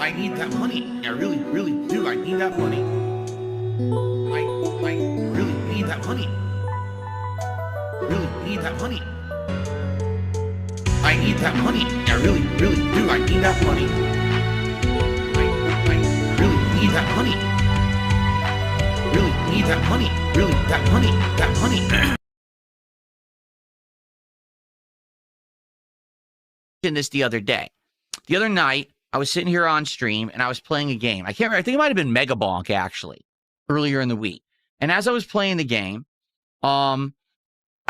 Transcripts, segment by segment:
I need that money. I really, really do. I need that money. I really need that money. Really need that money. I need that money. I really, really do. I need that money. I really need that money. Really need that money. Really, that money. That money. This the other day. The other night, I was sitting here on stream and I was playing a game. I can't remember. I think it might have been Mega Bonk actually earlier in the week. And as I was playing the game, I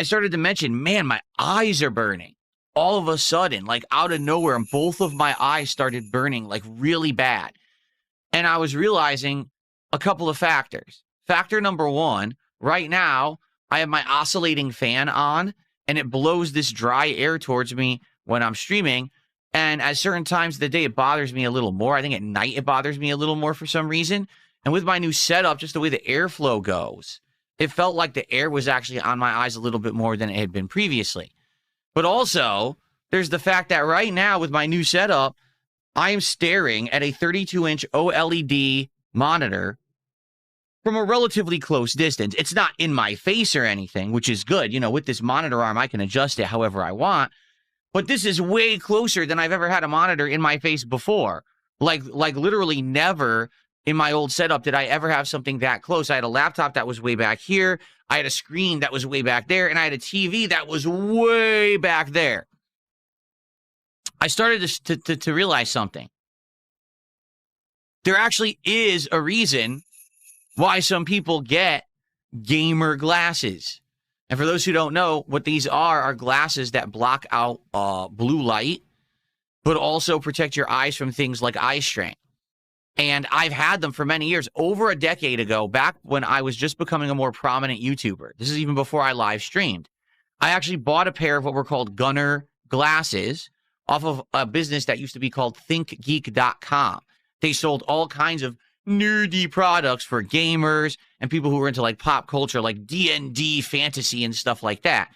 started to mention, man, my eyes are burning. All of a sudden, like out of nowhere, and both of my eyes started burning like really bad. And I was realizing a couple of factors. Factor number one, right now, I have my oscillating fan on and it blows this dry air towards me when I'm streaming. And at certain times of the day, it bothers me a little more. I think at night, it bothers me a little more for some reason. And with my new setup, just the way the airflow goes, it felt like the air was actually on my eyes a little bit more than it had been previously. But also, there's the fact that right now with my new setup, I am staring at a 32-inch OLED monitor from a relatively close distance. It's not in my face or anything, which is good. You know, with this monitor arm, I can adjust it however I want. But this is way closer than I've ever had a monitor in my face before. Like literally never in my old setup did I ever have something that close. I had a laptop that was way back here. I had a screen that was way back there. And I had a TV that was way back there. I started to realize something. There actually is a reason why some people get gamer glasses. And for those who don't know, what these are glasses that block out blue light, but also protect your eyes from things like eye strain. And I've had them for many years. Over a decade ago, back when I was just becoming a more prominent YouTuber, this is even before I live streamed, I actually bought a pair of what were called Gunner glasses off of a business that used to be called thinkgeek.com. They sold all kinds of nerdy products for gamers and people who were into like pop culture, like D&D fantasy and stuff like that.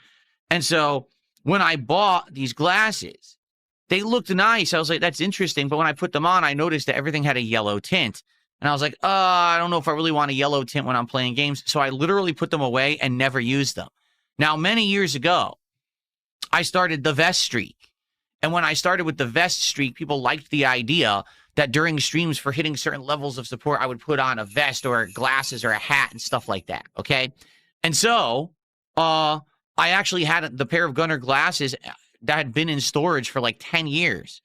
And so when I bought these glasses, they looked nice. I was like, that's interesting. But when I put them on, I noticed that everything had a yellow tint. And I was like, I don't know if I really want a yellow tint when I'm playing games. So I literally put them away and never used them. Now, many years ago, I started the vest streak. And when I started with the vest streak, people liked the idea that during streams for hitting certain levels of support, I would put on a vest or glasses or a hat and stuff like that, okay? And so I actually had the pair of Gunner glasses that had been in storage for like 10 years.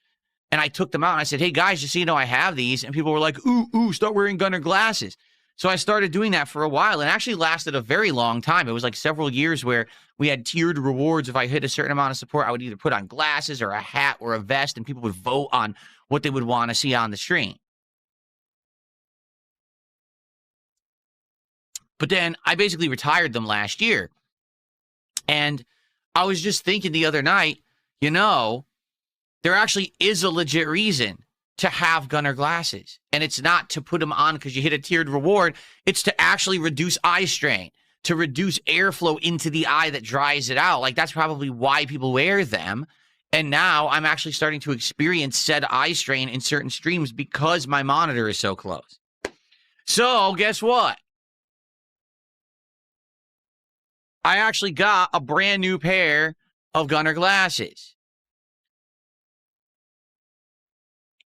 And I took them out and I said, hey, guys, just so you know, I have these. And people were like, ooh, start wearing Gunner glasses. So I started doing that for a while and actually lasted a very long time. It was like several years where we had tiered rewards. If I hit a certain amount of support, I would either put on glasses or a hat or a vest, and people would vote on what they would want to see on the stream. But then I basically retired them last year. And I was just thinking the other night, you know, there actually is a legit reason to have Gunner glasses. And it's not to put them on because you hit a tiered reward. It's to actually reduce eye strain, to reduce airflow into the eye that dries it out. Like, that's probably why people wear them. And now I'm actually starting to experience said eye strain in certain streams because my monitor is so close. So guess what? I actually got a brand new pair of Gunner glasses.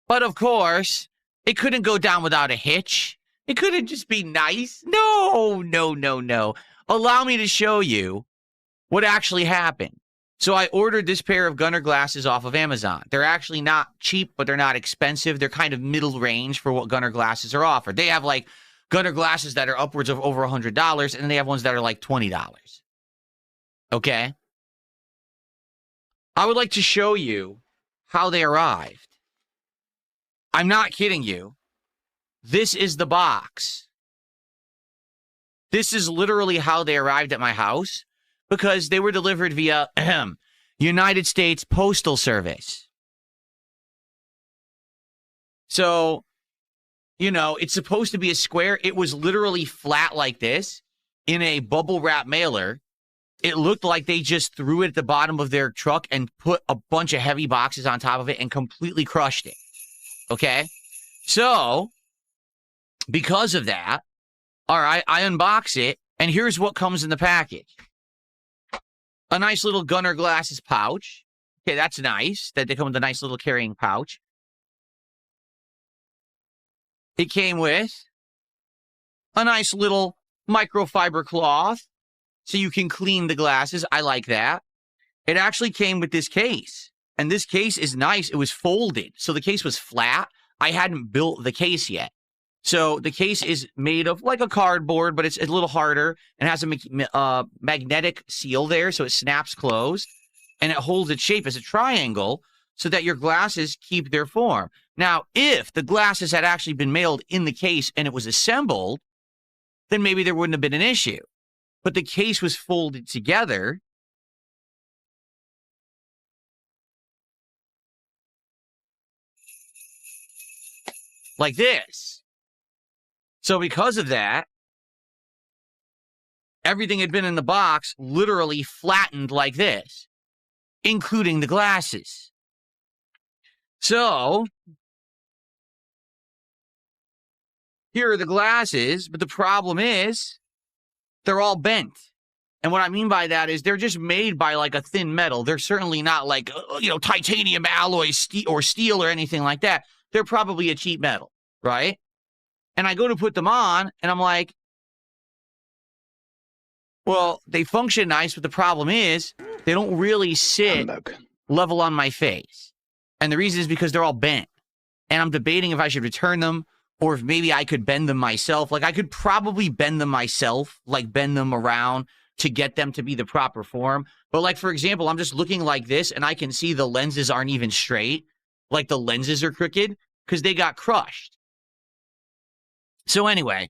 But of course, it couldn't go down without a hitch. It couldn't just be nice. No. Allow me to show you what actually happened. So I ordered this pair of Gunner glasses off of Amazon. They're actually not cheap, but they're not expensive. They're kind of middle range for what Gunner glasses are offered. They have like Gunner glasses that are upwards of over $100, and they have ones that are like $20. Okay? I would like to show you how they arrived. I'm not kidding you. This is the box. This is literally how they arrived at my house because they were delivered via United States Postal Service. So, you know, it's supposed to be a square. It was literally flat like this in a bubble wrap mailer. It looked like they just threw it at the bottom of their truck and put a bunch of heavy boxes on top of it and completely crushed it. Okay? So, because of that, all right, I unbox it, and here's what comes in the package. A nice little Gunner Glasses pouch. Okay, that's nice, that they come with a nice little carrying pouch. It came with a nice little microfiber cloth, so you can clean the glasses. I like that. It actually came with this case, and this case is nice. It was folded, so the case was flat. I hadn't built the case yet. So the case is made of like a cardboard, but it's a little harder and has a magnetic seal there, so it snaps closed, and it holds its shape as a triangle so that your glasses keep their form. Now, if the glasses had actually been mailed in the case and it was assembled, then maybe there wouldn't have been an issue. But the case was folded together. Like this. So because of that, everything had been in the box literally flattened like this, including the glasses. So here are the glasses, but the problem is they're all bent. And what I mean by that is they're just made by like a thin metal. They're certainly not like, titanium alloy or steel or anything like that. They're probably a cheap metal, right? And I go to put them on, and I'm like, well, they function nice, but the problem is they don't really sit level on my face. And the reason is because they're all bent. And I'm debating if I should return them or if maybe I could bend them myself. Like, I could probably bend them myself, like bend them around to get them to be the proper form. But like, for example, I'm just looking like this, and I can see the lenses aren't even straight. Like, the lenses are crooked because they got crushed. So anyway,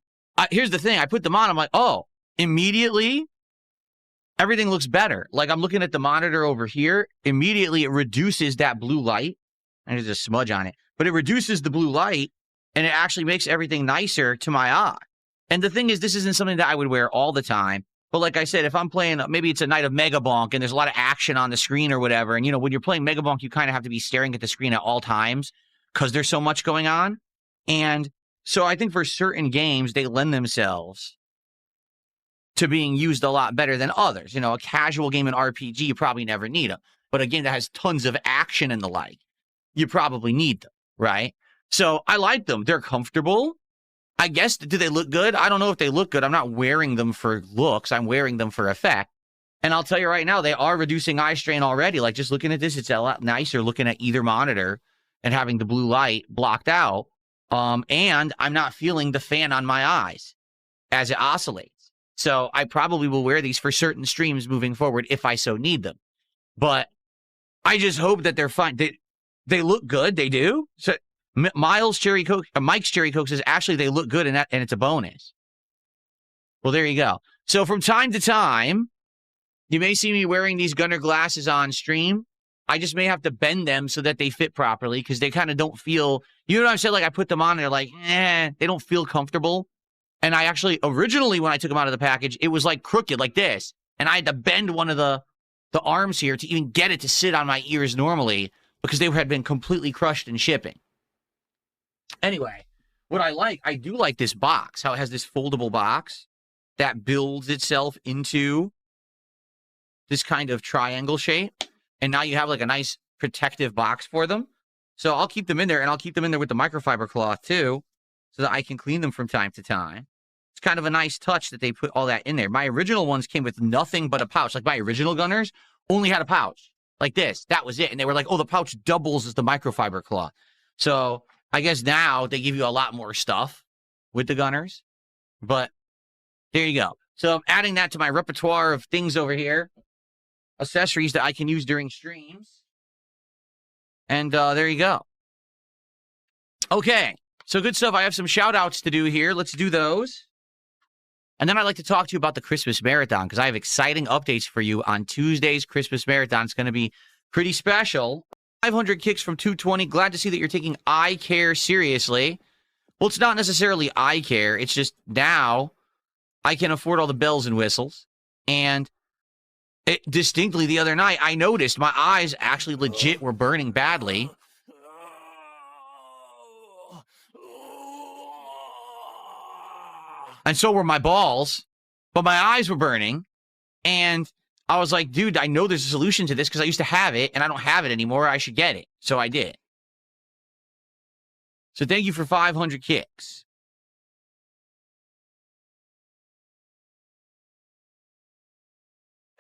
here's the thing. I put them on. I'm like, oh, immediately, everything looks better. Like, I'm looking at the monitor over here. Immediately, it reduces that blue light. And there's a smudge on it. But it reduces the blue light, and it actually makes everything nicer to my eye. And the thing is, this isn't something that I would wear all the time. But like I said, if I'm playing, maybe it's a night of Mega Bonk, and there's a lot of action on the screen or whatever. And, when you're playing Mega Bonk, you kind of have to be staring at the screen at all times because there's so much going on. And so I think for certain games, they lend themselves to being used a lot better than others. A casual game in RPG, you probably never need them. But a game that has tons of action and the like, you probably need them, right? So I like them. They're comfortable. I guess, do they look good? I don't know if they look good. I'm not wearing them for looks. I'm wearing them for effect. And I'll tell you right now, they are reducing eye strain already. Like, just looking at this, it's a lot nicer looking at either monitor and having the blue light blocked out. And I'm not feeling the fan on my eyes as it oscillates. So I probably will wear these for certain streams moving forward if I so need them. But I just hope that they're fine. They look good. They do. So Mike's Cherry Coke says, actually, they look good, and it's a bonus. Well, there you go. So from time to time, you may see me wearing these Gunner glasses on stream. I just may have to bend them so that they fit properly because they kind of don't feel, you know what I'm saying? Like, I put them on and they're like, they don't feel comfortable. And I actually, originally, when I took them out of the package, it was like crooked like this. And I had to bend one of the arms here to even get it to sit on my ears normally because they had been completely crushed in shipping. Anyway, I do like this box, how it has this foldable box that builds itself into this kind of triangle shape. And now you have like a nice protective box for them. So I'll keep them in there, and I'll keep them in there with the microfiber cloth too, so that I can clean them from time to time. It's kind of a nice touch that they put all that in there. My original ones came with nothing but a pouch. Like, my original Gunners only had a pouch like this. That was it. And they were like, oh, the pouch doubles as the microfiber cloth. So I guess now they give you a lot more stuff with the Gunners. But there you go. So I'm adding that to my repertoire of things over here. Accessories that I can use during streams. And there you go. Okay, so good stuff. I have some shout outs to do here. Let's do those. And then I'd like to talk to you about the Christmas Marathon, because I have exciting updates for you on Tuesday's Christmas Marathon. It's going to be pretty special. 500 kicks from 220. Glad to see that you're taking eye care seriously. Well, it's not necessarily eye care. It's just now I can afford all the bells and whistles. And distinctly the other night, I noticed my eyes actually legit were burning badly. And so were my balls, but my eyes were burning. And I was like, dude, I know there's a solution to this because I used to have it and I don't have it anymore. I should get it. So I did. So thank you for 500 kicks.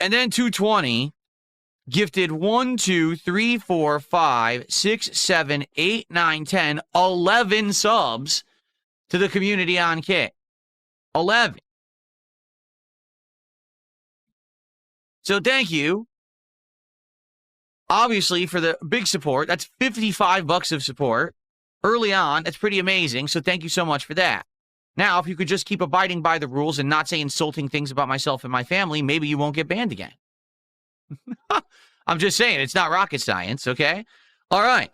And then 220 gifted 1, 2, 3, 4, 5, 6, 7, 8, 9, 10, 11 subs to the community on Kick. 11. So thank you, obviously, for the big support. That's $55 of support early on. That's pretty amazing. So thank you so much for that. Now, if you could just keep abiding by the rules and not say insulting things about myself and my family, maybe you won't get banned again. I'm just saying, it's not rocket science, okay? All right.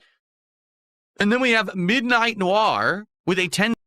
And then we have Midnight Noir with a 10